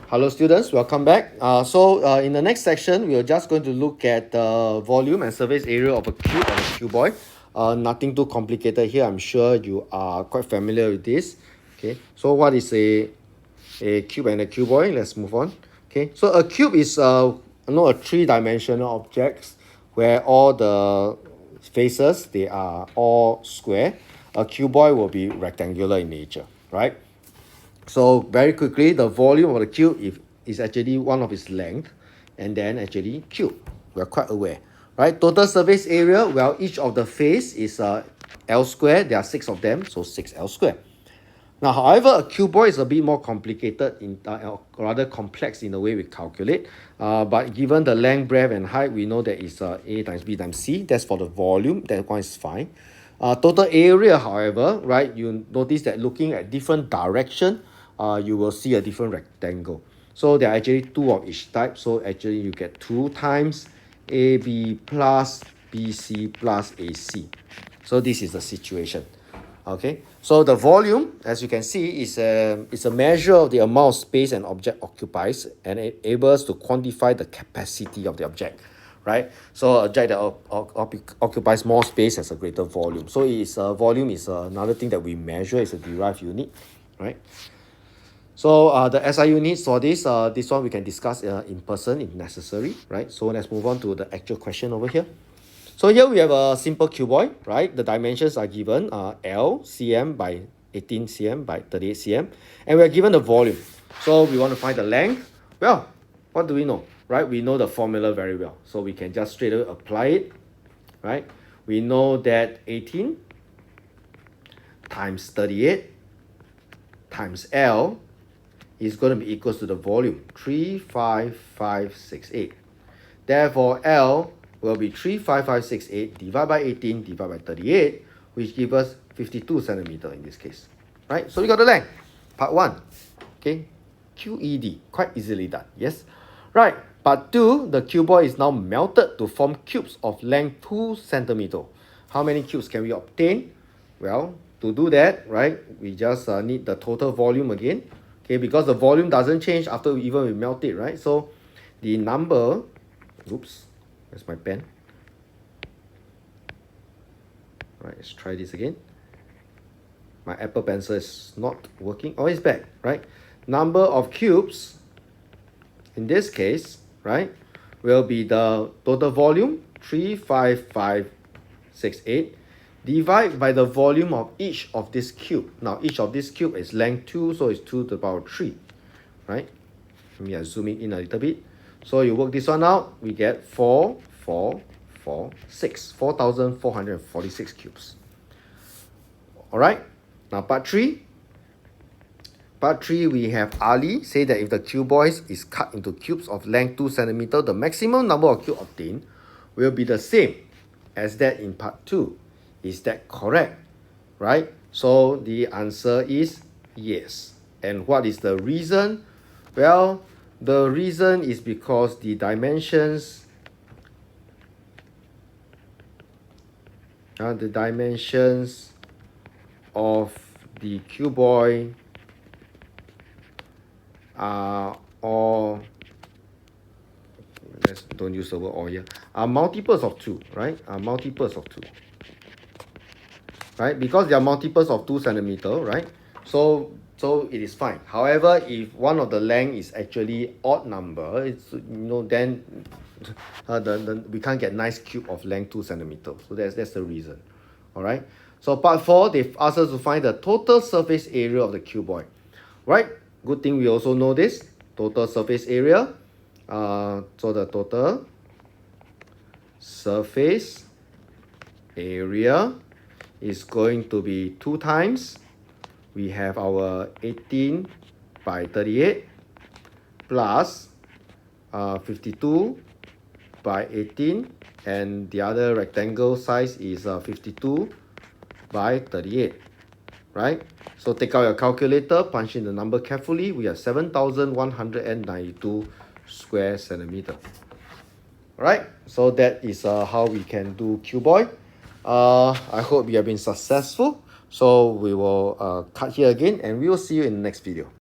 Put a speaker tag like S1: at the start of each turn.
S1: Hello students, welcome back. In the next section, we are just going to look at the volume and surface area of a cube or a cuboid. Nothing too complicated here. I'm sure you are quite familiar with this. Okay, so what is a cube and a cuboid? Let's move on. Okay, so a cube is a three-dimensional objects where all the faces, they are all square. A cuboid will be rectangular in nature, right? So very quickly, the volume of the cube is actually one of its length, and then actually cube. We're quite aware, right? Total surface area, well, each of the face is L squared. There are 6 of them, so 6L squared. Now, however, a cuboid is a bit more complicated, rather complex in the way we calculate. But given the length, breadth, and height, we know that it's A times B times C. That's for the volume. That one is fine. Total area, however, right, you notice that looking at different direction, you will see a different rectangle. So there are actually 2 of each type. So actually you get 2 times AB plus BC plus AC. So this is the situation. Okay, so the volume, as you can see, is a measure of the amount of space an object occupies, and it enables to quantify the capacity of the object, right? So an object that occupies more space has a greater volume. So volume is another thing that we measure. It's a derived unit, right? So the SI units for this one we can discuss in person if necessary, right? So let's move on to the actual question over here. So here we have a simple cuboid, right? The dimensions are given L cm by 18 cm by 38 cm, and we are given the volume. So we want to find the length. Well, what do we know, right? We know the formula very well, so we can just straight away apply it, right? We know that 18 times 38 times L is going to be equals to the volume 35568. Therefore, L will be 35568 divided by 18 divided by 38, which gives us 52 centimeter in this case, right? So we got the length, part 1, okay? QED, quite easily done, yes? Right, part 2, the cuboid is now melted to form cubes of length 2 centimeter. How many cubes can we obtain? Well, to do that, right, we just need the total volume again, okay? Because the volume doesn't change after we melt it, right? So the number, oops, where's my pen? Right, let's try this again. My Apple Pencil is not working. Oh, it's back, right? Number of cubes, in this case, right, will be the total volume, 35568, divided by the volume of each of this cube. Now, each of this cube is length 2, so it's 2 to the power 3, right? Let me zoom in a little bit. So you work this one out, we get 4,446 cubes. All right, now part 3. Part 3, we have Ali say that if the cuboid is cut into cubes of length 2 centimeter, the maximum number of cubes obtained will be the same as that in part 2. Is that correct? Right? So the answer is yes. And what is the reason? Well, the reason is because the dimensions of the cuboid are all, let's don't use the word all here, are multiples of 2, right? Are multiples of 2, right? Because they are multiples of 2 centimeter, right? So it is fine. However, if one of the length is actually odd number, it's, then we can't get nice cube of length 2 centimeter. So that's the reason. All right. So part 4, they've asked us to find the total surface area of the cuboid, right? Good thing we also know this total surface area. So the total surface area is going to be 2 times. We have our 18 by 38 plus 52 by 18, and the other rectangle size is 52 by 38, right? So take out your calculator, punch in the number carefully. We have 7,192 square centimeter. All right, so that is how we can do cuboid. I hope you have been successful. So we will cut here again, and we will see you in the next video.